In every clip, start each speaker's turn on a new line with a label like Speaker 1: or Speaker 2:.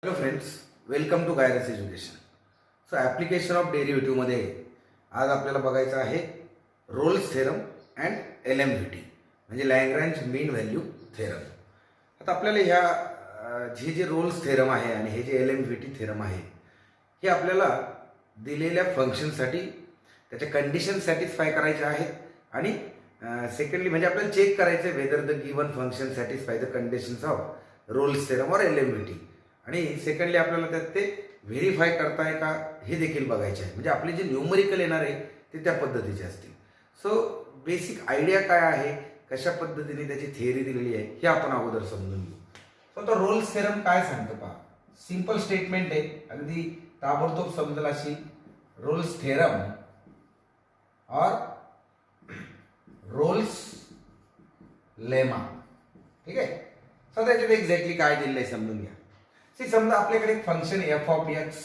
Speaker 1: Hello friends, welcome to guidance education. So application of डेरिव्हेटिव्हमध्ये आज आपल्याला बघायचं आहे रोल्स थेरम अँड LMVT म्हणजे लॅग्रॅन्ज मीन व्हॅल्यू थेरम. आता आपल्याला ह्या जे रोल्स थेरम आहे आणि हे जे LMVT थेरम आहे हे आपल्याला दिलेल्या फंक्शनसाठी त्याच्या कंडिशन सॅटिस्फाय करायचे आहेत आणि सेकंडली म्हणजे आपल्याला चेक करायचं आहे whether the given function satisfy the conditions of Rolle's theorem और LMVT. आणि सेकंडली आपल्याला त्यात ते व्हेरीफाय करताय का हे देखील बघायचे आहे. म्हणजे आपले जे न्यूमरिकल येणार आहे ते त्या पद्धतीचे असतील. सो बेसिक आयडिया काय आहे, कशा पद्धतीने त्याची थिअरी दिलेली आहे हे आपण अगोदर समजून घेऊ. सो आता रोल्स थेरम काय सांगतो पहा. सिंपल स्टेटमेंट आहे, अगदी ताबडतोब समजेल अशी. रोल्स थेरम और रोल्स लेमा. ठीक आहे. सो त्याच्यात एक्झॅक्टली काय दिलेलं आहे समजून घ्या. समजा आपल्याकडे एक function F of x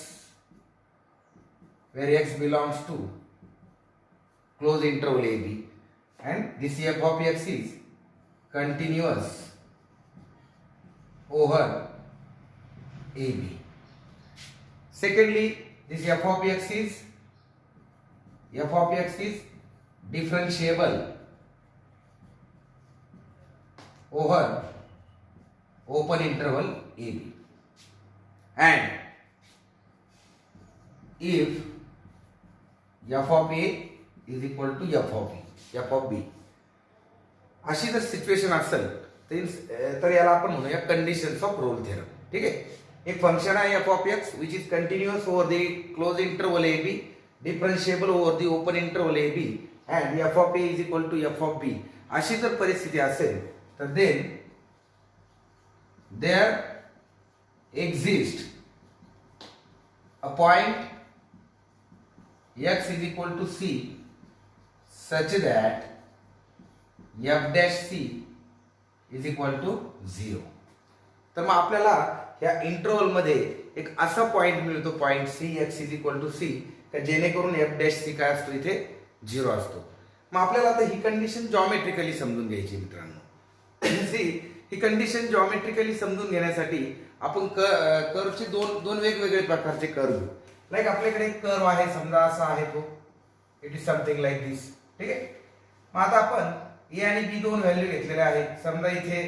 Speaker 1: where x belongs to close interval a b and this f of x is continuous over a b. Secondly this f of x is differentiable over open interval a b. And if f of a is equal to f of b, अशी जर situation असेल तर याला आपण म्हणूया conditions of Rolle theorem. ठीक आहे. एक फंक्शन आहे f of x which is continuous over the close interval a b, differentiable over the open interval a b and f of A is equal to F of b. अशी जर परिस्थिती असेल तर then there exist a point x is equal to c such that f dash c is equal to 0. तर मग आपल्याला ह्या interval मध्ये एक असा पॉइंट मिळतो, point c x is equal to c, का जेणेकरून f dash c काय असतो इथे 0 असतो. मग आपल्याला आता ही कंडिशन जॉमेट्रिकली समजून घ्यायची मित्रांनो. सी ही कंडिशन जॉमेट्रिकली समजून घेण्यासाठी आपण कर्वचे दोन वेगवेगळे प्रकारचे कर्व घेऊ. लाईक आपल्याकडे एक कर्व आहे, समजा असा आहे तो, इट इज समथिंग लाईक दिस. ठीक आहे. मग आता आपण ए आणि बी दोन व्हॅल्यू घेतलेल्या आहेत. समजा इथे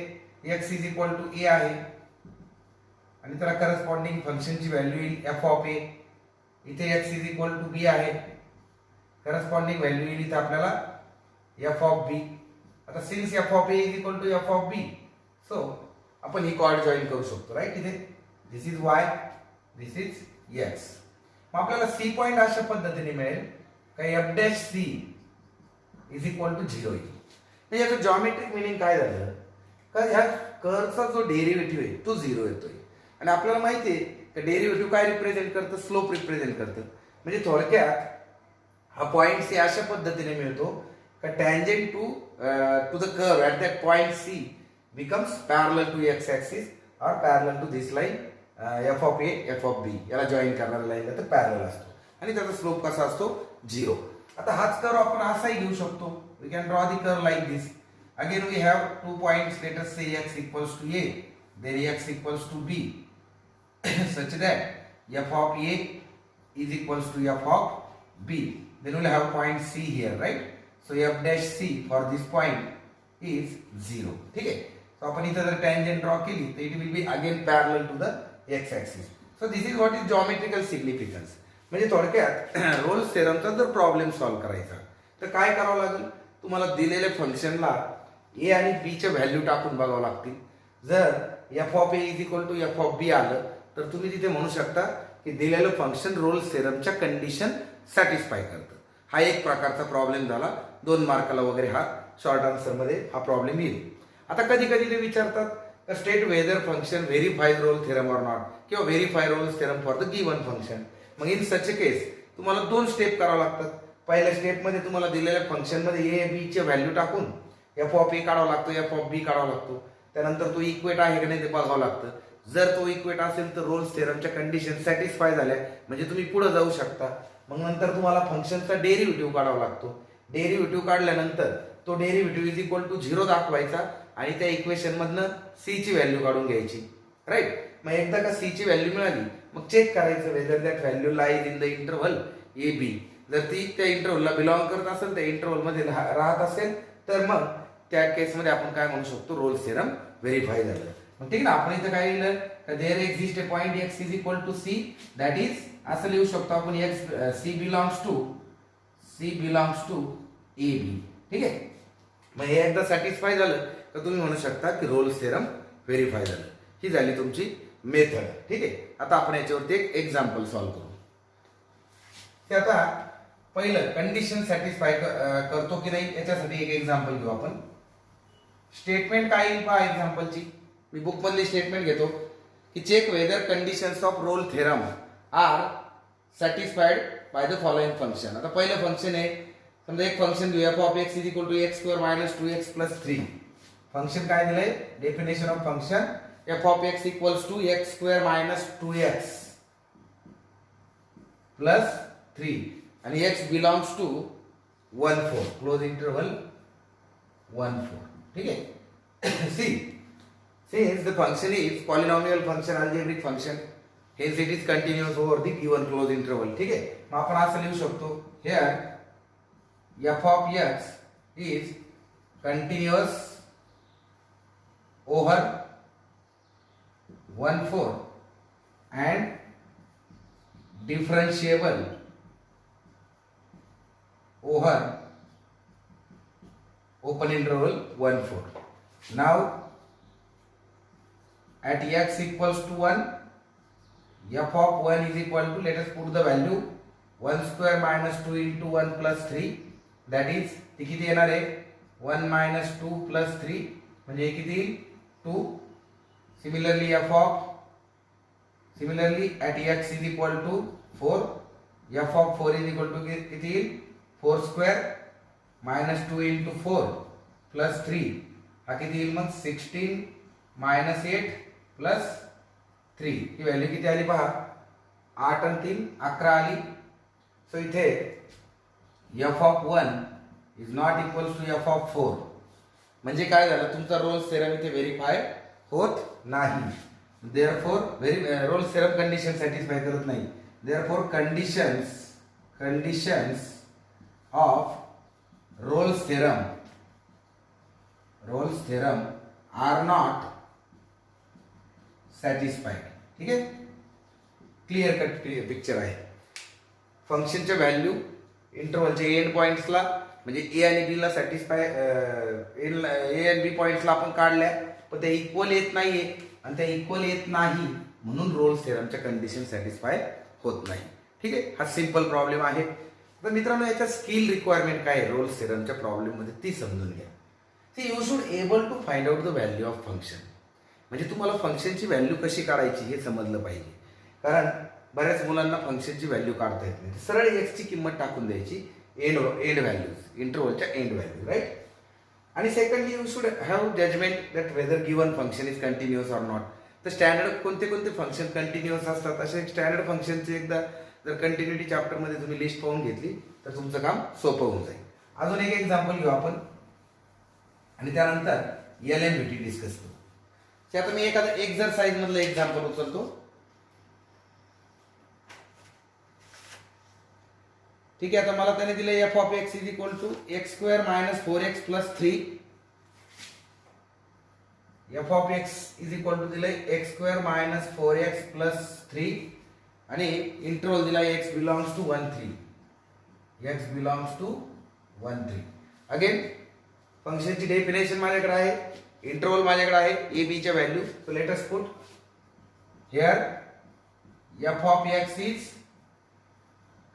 Speaker 1: एक्स इज इक्वल टू ए आहे आणि त्याला करस्पॉन्डिंग फंक्शनची व्हॅल्यू येईल एफ ऑफ ए. इथे x is equal to be आहे, करस्पॉन्डिंग व्हॅल्यू येईल इथे आपल्याला एफ ऑफ बी. आता since f of A is equal to F of b, so आपण ही कॉर्ड जॉईन करू शकतो. राईट. इथे this is y, this is x. मग आपल्याला सी पॉइंट अशा पद्धतीने मिळेल का f dash C is equal to 0 येईल. म्हणजे याचं जॉमेट्रिक मिनिंग काय झालं का ह्या कर्वचा जो डेरिव्हेटिव्ह आहे तो 0 येतोय. आणि आपल्याला माहिती आहे का डेरिव्हेटिव्ह काय रिप्रेझेंट करतं, स्लोप रिप्रेझेंट करतं. म्हणजे थोडक्यात हा पॉइंट सी अशा पद्धतीने मिळतो का tangent to the curve at that point C becomes parallel to x axis or parallel to this line f of a f of b. याला जॉईन करणारा लाईन तर पॅरलल असतो आणि त्याचा स्लोप कसा असतो 0. आता हाच कर्व आपण असाही घेऊ शकतो. We can draw the curve like this. Again we have two points, let us say x equals to a, then x equals to b such that f of a is equals to f of b. Then we'll have point c here, right? So f dash c for this point is 0. ठीक आहे. आपण इथे जर tangent draw केली तर it will be again parallel to the X axis. So this is what is geometrical significance. म्हणजे थोडक्यात Rolls थेरमचा जर प्रॉब्लेम सॉल्व्ह करायचा तर काय करावं लागेल, तुम्हाला दिलेल्या फंक्शनला ए आणि बी च्या व्हॅल्यू टाकून बघावं लागतील. जर f of A is equal to F of b आलं तर तुम्ही तिथे म्हणू शकता की दिलेलं फंक्शन रोल्स थेरमच्या कंडिशन सॅटिस्फाय करतं. हा एक प्रकारचा प्रॉब्लेम झाला. 2 मार्काला वगैरे हा शॉर्ट आन्सर मध्ये हा प्रॉब्लेम येईल. आता कधी कधी ते विचारतात state whether function verifies Rolle theorem or not किंवा verify Rolle's theorem for the given function. मग इन सच केस तुम्हाला 2 स्टेप करावं लागतात. पहिल्या स्टेपमध्ये तुम्हाला दिलेल्या फंक्शनमध्ये ए बी चे व्हॅल्यू टाकून एफ ऑफ ए काढावा लागतो, एफ ऑफ बी काढावा लागतो. त्यानंतर तो इक्वेट आहे की नाही ते बघावं लागतं. जर तो इक्वेट असेल तर रोल्स थेरमच्या कंडिशन सॅटिस्फाय झाल्या म्हणजे तुम्ही पुढे जाऊ शकता. मग नंतर तुम्हाला फंक्शनचा डेरिव्हेटिव्ह काढावा लागतो. डेरिव्हेटिव्ह काढल्यानंतर तो डेरिव्हेटिव्ह इज इक्वल टू 0 दाखवायचा आणि त्या इक्वेशन मधनं सी ची व्हॅल्यू काढून घ्यायची. राईट. मग एकदा का सी ची व्हॅल्यू मिळाली मग चेक करायचं whether that value lies in the interval A B. जर ती त्या इंटरव्हलला बिलॉंग करत असेल, त्या इंटरव्हलमध्ये राहत असेल, तर मग त्या केसमध्ये आपण काय म्हणू शकतो, रोल्स थेरम व्हेरीफाय झालं. मग ठीक ना, आपण इथं काय लिहिलं, there exist a point X is equal to C, that is असं लिहू शकतो आपण X C belongs to A B. ठीक आहे. मग हे एकदा सॅटिस्फाय झालं तर तुम्ही म्हणू शकता की रोल्स थेरम व्हेरीफाय झालं. ही झाली तुमची मेथड. ठीक आहे. आता आपण याच्यावरती एक एक्झाम्पल सॉल्व्ह करू. ते आता पहिलं कंडिशन सॅटिस्फाय करतो की नाही याच्यासाठी एक एक्झाम्पल घेऊ आपण. स्टेटमेंट काय येईल पहा एक्झाम्पलची. मी बुक मधली स्टेटमेंट घेतो की check whether conditions of Rolle theorem are satisfied by the following function. आता पहिलं फंक्शन आहे, समजा एक फंक्शन घेऊया F of x is equal to x square minus 2x plus 3. Function काय दिलंय, definition of function F of X equals to x square minus 2x plus 3 आणि x belongs to 1 4 close interval 1 4. ठीक आहे. See since the function is polynomial function, algebraic function, hence it is continuous over the given closed interval. ठीक आहे. मग आपण असं लिहू शकतो, here f of x is continuous over 1 4 and differentiable over open interval 1 4. Now at x equals to 1, f of 1 is equal to, let us put the value 1 square minus 2 into 1 plus 3, that is ती किती येणार आहे 1 minus 2 plus 3 म्हणजे किती 2. Similarly at x is equal to 4, f of 4 is equal to किती 4 square minus 2 into 4 plus 3 हा किती येईल मग 16 minus 8 प्लस 3. ही व्हॅल्यू किती आली पहा 8 आणि 3 11 आली. सो इथे f of 1 is not equal to f of 4. म्हणजे काय झालं, तुमचा रोल्स थेरम इथे व्हेरीफाय होत नाही. Therefore Rolle's theorem condition satisfy करत नाही. Therefore conditions of Rolle's theorem are not satisfied. ठीक आहे. क्लिअर कट पिक्चर आहे. फंक्शनच्या व्हॅल्यू इंटरव्हलच्या एंड पॉइंट्सला म्हणजे ए आणि बी ला सॅटिस्फाय ए आणि बी पॉइंट्सला आपण काढल्या, पण त्या इक्वल येत नाहीये आणि त्या इक्वल येत नाही म्हणून रोल्स थेरमच्या कंडिशन सॅटिस्फाय होत नाही. ठीक आहे. हा सिंपल प्रॉब्लेम आहे. तर मित्रांनो याच्या स्किल रिक्वायरमेंट काय आहे रोल्स थेरमच्या प्रॉब्लेम मध्ये ती समजून घ्या. See you should able to find out the value of function. म्हणजे तुम्हाला फंक्शनची व्हॅल्यू कशी काढायची हे समजलं पाहिजे. कारण बऱ्याच मुलांना फंक्शनची व्हॅल्यू काढता येत नाही. सरळ एक्स ची किंमत टाकून द्यायची एंड व्हॅल्यूज, इंटरव्हलच्या एंड व्हॅल्यू, राईट. आणि secondly you should have judgement that whether given function is continuous or not. तर स्टँडर्ड कोणते फंक्शन कंटिन्युअस असतात असे स्टँडर्ड फंक्शनचे एकदा जर कंटिन्युटी चॅप्टरमध्ये तुम्ही लिस्ट पाहून घेतली तर तुमचं काम सोपं होऊन जाईल. अजून एक एक्झाम्पल घेऊ आपण आणि त्यानंतर LMVT डिस्कस करू. आता मी एखादा एक्झरसाइज मधलं एक्झाम्पल उचलतो. ठीक आहे. आता मला त्याने दिले f of x is equal to x square minus 4x plus 3. f of x is equal to दिले x square minus 4x plus 3 आणि इंटरव्हल दिला x belongs to 1 3. x belongs to 1 3. Again फंक्शनची डेफिनेशन माझ्याकडे आहे, interval माझ्याकडे आहे a b च्या value. So let us put here f of x is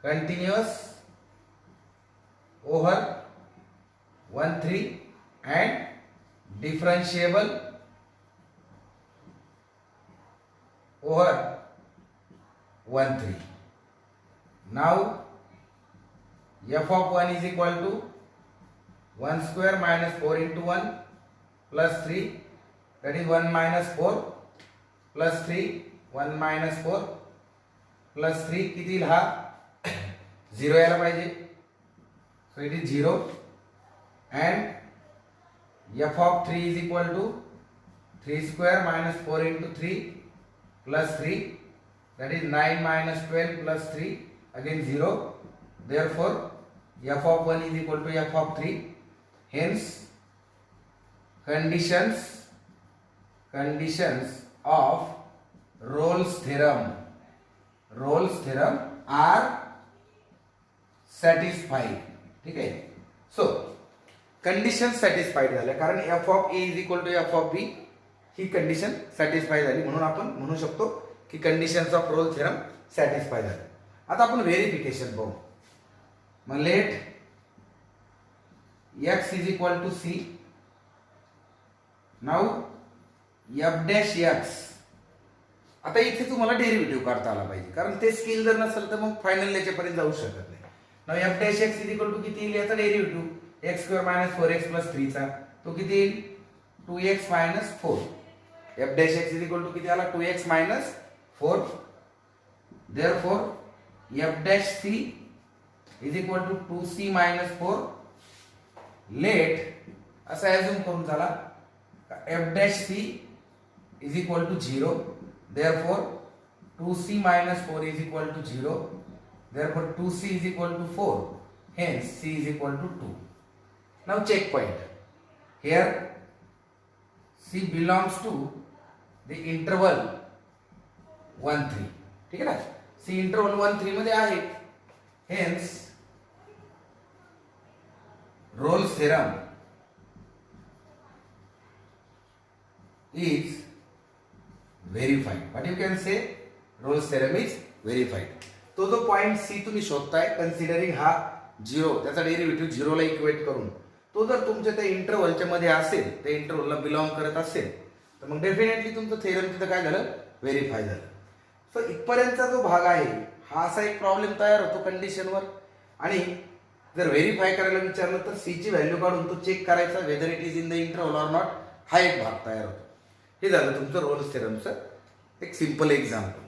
Speaker 1: continuous over 1 3 and differentiable over 1 3. Now f of 1 is equal to 1 square minus 4 into 1 plus 3, that is 1 minus 4 plus 3, 1 minus 4 plus 3 किती येईल हा 0 यायला पाहिजे. So it is 0 and f of 3 is equal to 3 square minus 4 into 3 plus 3, that is 9 minus 12 plus 3, again 0. Therefore f of 1 is equal to f of 3. Hence conditions of Rolle's theorem are satisfied. ठीक आहे. So condition satisfied झाल्या कारण F of A is equal to F of B ही condition satisfy झाली, म्हणून आपण म्हणू शकतो की conditions of Rolle theorem satisfy झाले. आता आपण व्हेरिफिकेशन पाहू. मग let x is equal to C. Now F dash X. आता इथे तुम्हाला डेरिव्हेटिव्ह काढता आला पाहिजे कारण ते स्किल जर नसेल तर मग फायनल याच्यापर्यंत जाऊ शकत नाही. Now F dash X is equal to किती येईल याचा derivative X square minus 4x plus 3 चा तो किती येईल 2x minus 4. F dash X is equal to किती आला 2x minus 4. Therefore F dash C is equal to 2c minus 4. Let असं ॲझ्युम करून झाला F dash C is equal to 0. Therefore 2c minus 4 is equal to 0. Therefore 2c is equal to 4. Hence c is equal to 2. Now check point. Here c belongs to the interval 1 3. ठीक आहे ना. c interval 1 3 मध्ये आहे. Hence Rolle's theorem is verified. What you can say? Rolle's theorem is verified. तो जो point C तुम्ही शोधताय considering हा 0 त्याचा डेरिव्हेटिव्ह 0 ला इक्वेट करून तो जर तुमच्या त्या इंटरव्हलच्या मध्ये असेल, त्या इंटरव्हलला बिलॉंग करत असेल तर मग डेफिनेटली तुमचं थेरम तिथं काय झालं व्हेरीफाय झालं. सो इथपर्यंतचा जो भाग आहे हा असा एक प्रॉब्लेम तयार होतो कंडिशनवर आणि जर व्हेरीफाय करायला विचारलं तर सी ची व्हॅल्यू काढून तो चेक करायचा whether it is in the interval or not. हा एक भाग तयार होतो. हे झालं तुमचं रोल्स थेरमचं एक सिंपल एक्झाम्पल.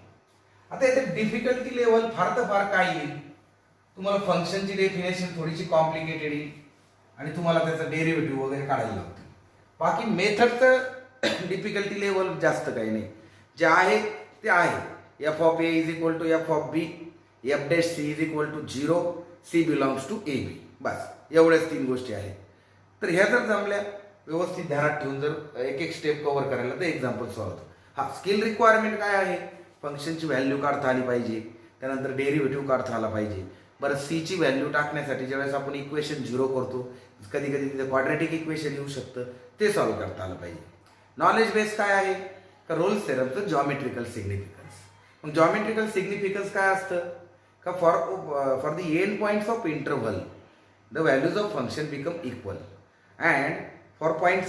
Speaker 1: आता याचे डिफिकल्टी लेवल फार तर फार काय येईल तुम्हाला फंक्शनची डेफिनेशन थोडीशी कॉम्प्लिकेटेड येईल आणि तुम्हाला त्याचं डेरिव्हेटिव्ह वगैरे काढायला लागतं. बाकी मेथडचं डिफिकल्टी लेवल जास्त काही नाही. जे आहे ते आहे. F of A is equal to F of b, f dash C is equal to 0, c belongs to A b. बस एवढ्याच 3 गोष्टी आहेत. तर ह्या जर जमल्या व्यवस्थित ध्यानात ठेवून जर एक एक स्टेप कव्हर करायला तर एक्झाम्पल सॉल्व्ह होतं. हा स्किल रिक्वायरमेंट काय आहे फंक्शनची व्हॅल्यू काढता आली पाहिजे, त्यानंतर डेरिव्हेटिव्ह काढता आला पाहिजे. बरं सी ची व्हॅल्यू टाकण्यासाठी ज्यावेळेस आपण इक्वेशन 0 करतो कधी कधी तिथे क्वाड्रॅटिक इक्वेशन येऊ शकतं ते सॉल्व्ह करता आलं पाहिजे. नॉलेज बेस काय आहे का रोल्स थेरमचं जॉमेट्रिकल सिग्निफिकन्स. मग जॉमेट्रिकल सिग्निफिकन्स काय असतं का for the end points of interval the values of function become equal and for point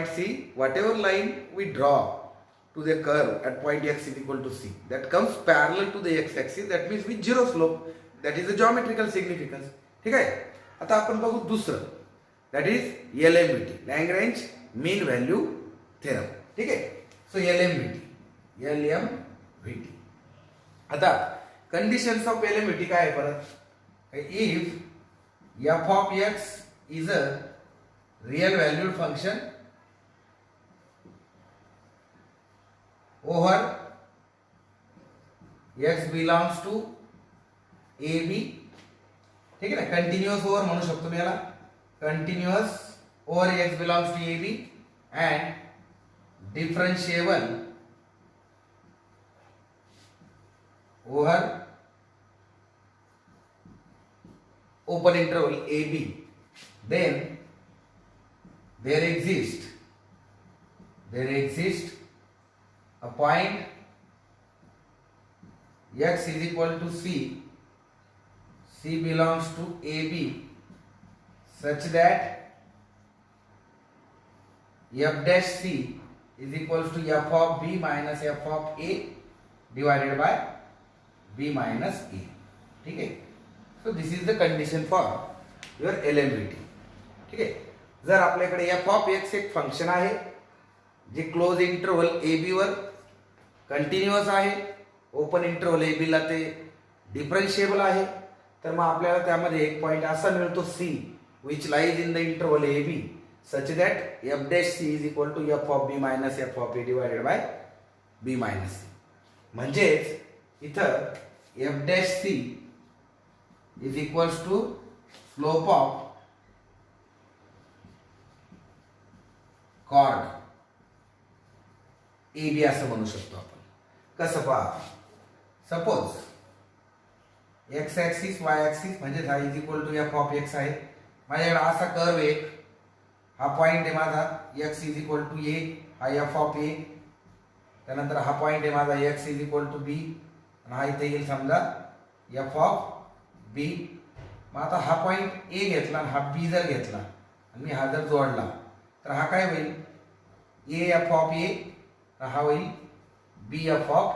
Speaker 1: C whatever line we draw to the curve at point x is equal to c that comes parallel to the x axis, that means with zero slope. That is the geometrical significance. ठीक आहे. आता आपण बघू दुसरं that is LMVT, Lagrange mean value theorem. ठीक आहे. So LMVT. आता conditions of LMVT काय आहे परत if f of x is a real valued function over x belongs to a b. ठीक आहे ना. कंटिन्युअस ओव्हर म्हणू शकतो मी याला. Continuous over x belongs to a b and differentiable over open interval a b, then there exists a point x is equal to c belongs to ab such that f dash c is equals to f of b minus f of a divided by b minus a. ठीक आहे. So this is the condition for your LMVT. ठीक आहे. जर आपल्याकडे F of x एक function आहे जे close interval A बी वर कंटिन्युअस आहे, ओपन इंटरव्हल ए बी ला ते डिफरन्शिएबल आहे, तर मग आपल्याला त्यामध्ये एक पॉइंट असा मिळतो C which lies in the interval A B such that F dash C is equal to F of B minus F of A divided by B minus C. म्हणजेच इथं F dash C is equals to slope of chord A B असं म्हणू शकतो आपण. कसं पहा, suppose X axis Y axis म्हणजे हा is equal to F of X आहे. माझ्याकडे असा कर्व एक, हा पॉइंट आहे माझा एक्स इज इक्वल टू ए, हा एफ ऑफ ए. त्यानंतर हा पॉइंट आहे माझा x is equal to be, आणि हा इथे येईल समजा एफ ऑफ बी. मग आता हा पॉइंट ए घेतला आणि हा बी जर घेतला आणि मी हा जर जोडला तर हा काय होईल, ए एफ ऑफ ए, हा होईल बी एफ ऑफ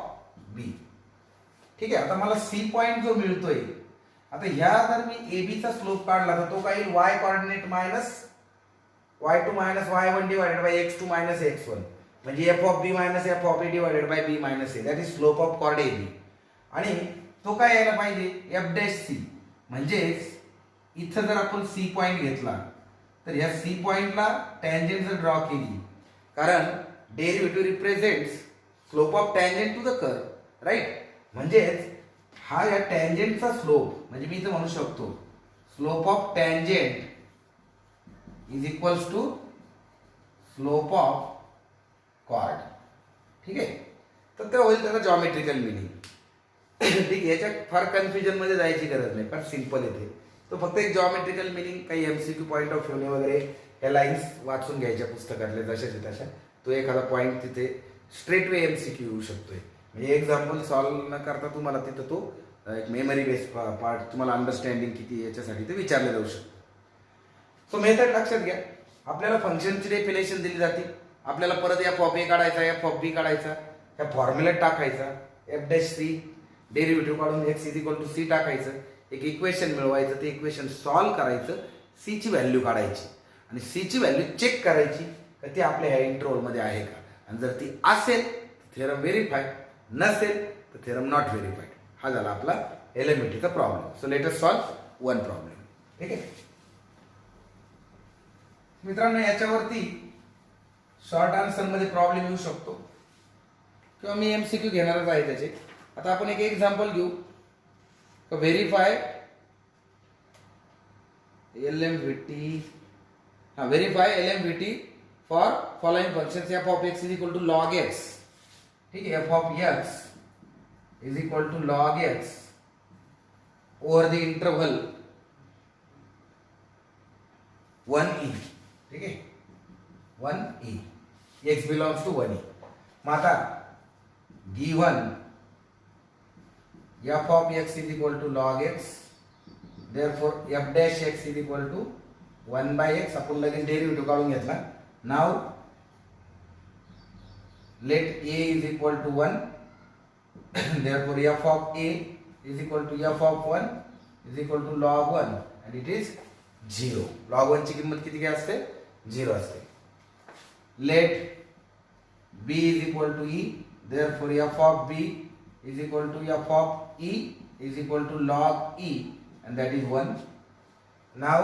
Speaker 1: बी. ठीक आहे. आता मला सी पॉइंट जो मिळतोय, आता ह्या जर मी ए बी चा स्लोप काढला तर तो काय येईल, Y coordinate minus y2 minus y1 divided by x2 minus x1, म्हणजे F of B minus F of A divided by B minus A, that is slope of chord A B. आणि तो काय यायला पाहिजे, एफ डॅश सी. म्हणजेच इथं जर आपण सी पॉइंट घेतला तर ह्या सी पॉइंटला टँजेंट जर ड्रॉ केली, कारण derivative represents slope of tangent to the curve, right. म्हणजेच हा या टँजेंटचा स्लोप, म्हणजे मी इथं म्हणू शकतो slope of tangent is equals to slope of chord. ठीक आहे. तर ते होईल त्याचा जॉमेट्रिकल मिनिंग. ठीक आहे. याच्यात फार कन्फ्युजन मध्ये जायची गरज नाही, पण सिंपल येते. तो फक्त एक जॉमेट्रिकल मिनिंग, काही एमसीक्यू पॉईंट ऑफ व्ह्यूने वगैरे या लाईन्स वाचून घ्यायच्या पुस्तकातल्या जशाच्या तशा. तो एखादा पॉईंट तिथे स्ट्रेट वे एमसीक्यू येऊ शकतोय. म्हणजे एक्झाम्पल सॉल्व्ह न करता तुम्हाला तिथं तो एक मेमरी बेस्ड पार्ट, तुम्हाला अंडरस्टँडिंग किती याच्यासाठी ते विचारले जाऊ शकतो. सो मेथड लक्षात घ्या. आपल्याला फंक्शनची डेफिनेशन दिली जाते, आपल्याला परत एफ ऑफ ए काढायचा, एफ ऑफ बी काढायचा, त्या फॉर्म्युल्यात टाकायचा, एफ डॅश सी डेरिव्हेटिव्ह काढून X is equal to C टाकायचं, एक इक्वेशन मिळवायचं, ते इक्वेशन सॉल्व्ह करायचं, सी ची व्हॅल्यू काढायची आणि सी ची व्हॅल्यू चेक करायची तर ती आपल्या ह्या इंटरव्हलमध्ये आहे का. आणि जर ती असेल तर थेरम व्हेरीफाईड, नसेल तर थेरम नॉट व्हेरीफाईड. हा झाला आपला एलिमेंट्रीचा problem. So let us solve one problem. ठीक आहे मित्रांनो, याच्यावरती शॉर्ट आन्सर मध्ये प्रॉब्लेम येऊ शकतो किंवा मी एमसीक्यू घेणारच आहे त्याचे. आता आपण एक एक्झाम्पल घेऊ. Verify LMVT, verify LMVT for following functions. F of x is equal to log x. ठीक है, f of x is equal to log x over the interval 1e. ठीक है, 1e, x belongs to 1e. माता given f of x is equal to log x, therefore f dash x is equal to 1 by x. आपण लगेच derivative काढून घेतला. Now let a is equal to 1, therefore f of a is equal to f of 1 is equal to log 1 and it is 0. log 1 ची किंमत किती काय असते, 0 असते. let b is equal to e, therefore f of b is equal to f of e is equal to log e and that is 1. now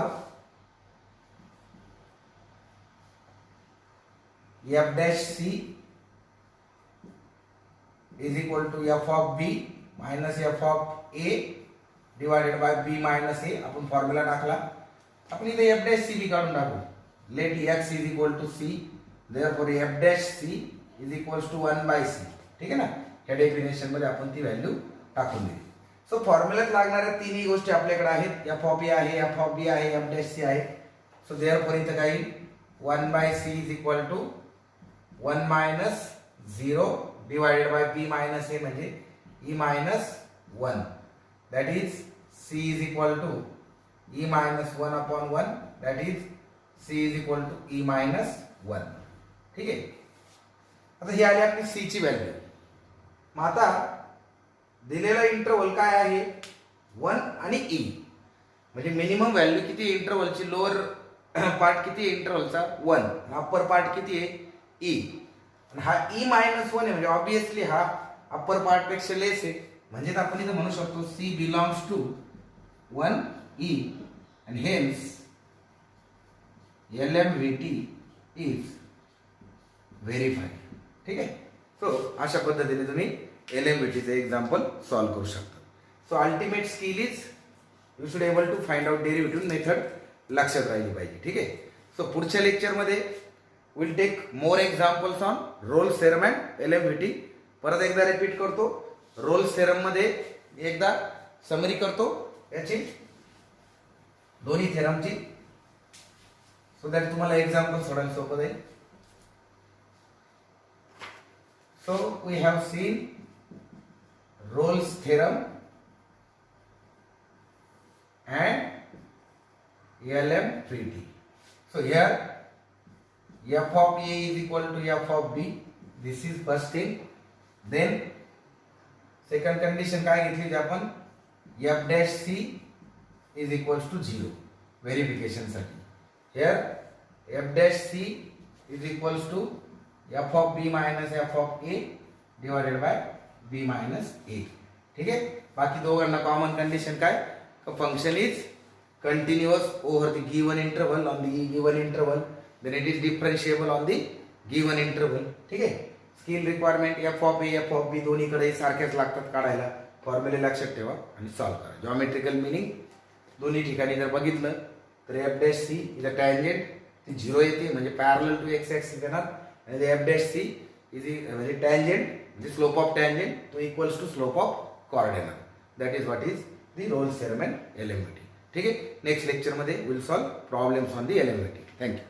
Speaker 1: f dash c is equal to f of b minus f of a divided by b minus a. आपण formula टाकला. आपण इथे f dash c b काढून टाकू. let x is equal to c, therefore f dash c is equals to 1 by c. ठीक आहे ना. या डेफिनेशन मध्ये आपण ती व्हॅल्यू टाकून दिली. सो फॉर्म्युल्यात लागणाऱ्या तिन्ही गोष्टी आपल्याकडे आहेत. एफ ऑफ ए आहे, एफ ऑफ बी आहे, एफ डॅश सी आहे. सो देअरफॉर इथं काय 1 by c is equal to 1 minus 0 divided by B minus a म्हणजे e minus 1. That is c is equal to e minus 1 upon 1, that is c is equal to e minus 1. ठीक आहे. आता ही आली आपली C ची value. मग आता दिलेला इंटरवल काय आहे, 1 आणि e. म्हणजे मिनिमम व्हॅल्यू किती आहे इंटरवलची, लोअर पार्ट किती आहे इंटरवलचा 1, अप्पर पार्ट किती आहे e. आणि हा e मायनस 1 आहे म्हणजे ऑब्विसली हा अप्पर पार्ट पेक्षा लेस आहे. म्हणजे आपण इथे म्हणू शकतो c belongs to 1e and hence LMVT is verified. ठीक आहे. सो अशा पद्धतीने तुम्ही LMVTचे एक्झाम्पल सॉल्व्ह करू शकता. So ultimate skill is you should able to find out derivative method लक्षात राहिली पाहिजे. ठीक आहे. सो पुढच्या लेक्चरमध्ये will take more examples on Rolle's theorem and LMVT. परत एकदा रिपीट करतो, रोल्स थेरम मध्ये एकदा समरी करतो याची दोन्ही थेरमची, सो दॅट तुम्हाला एक्झाम्पल सोडायला सोपं जाईल. So we have seen Rolle's theorem and LMVT. So here f of A is equal to f of B. This is first thing. Then second condition काय घेतली जी आपण, f dash C is equals to 0 verification साठी. Here f dash C is equals to f of B minus f of A divided by B minus A. ठीक आहे. बाकी दोघांना common condition काय, function is continuous over the given interval on the given interval, then it is differentiable on the given interval. ठीक आहे. Skill requirement f of A f of B दोन्हीकडे सारखेच लागतात काढायला. फॉर्म्युले लक्षात ठेवा आणि सॉल्व्ह करा. जॉमेट्रिकल मिनिंग दोन्ही ठिकाणी जर बघितलं तर f dash C is a tangent, ती 0 येते म्हणजे पॅरलल टू x ऍक्सिस येणार, आणि f dash C इज म्हणजे टँजेंट म्हणजे स्लोप ऑफ टँजेंट तो equals to slope of chord येणार. That is what is the Rolle's theorem and LMVT. ठीक आहे. नेक्स्ट लेक्चर मध्ये will solve problems on the LMVT. Thank you.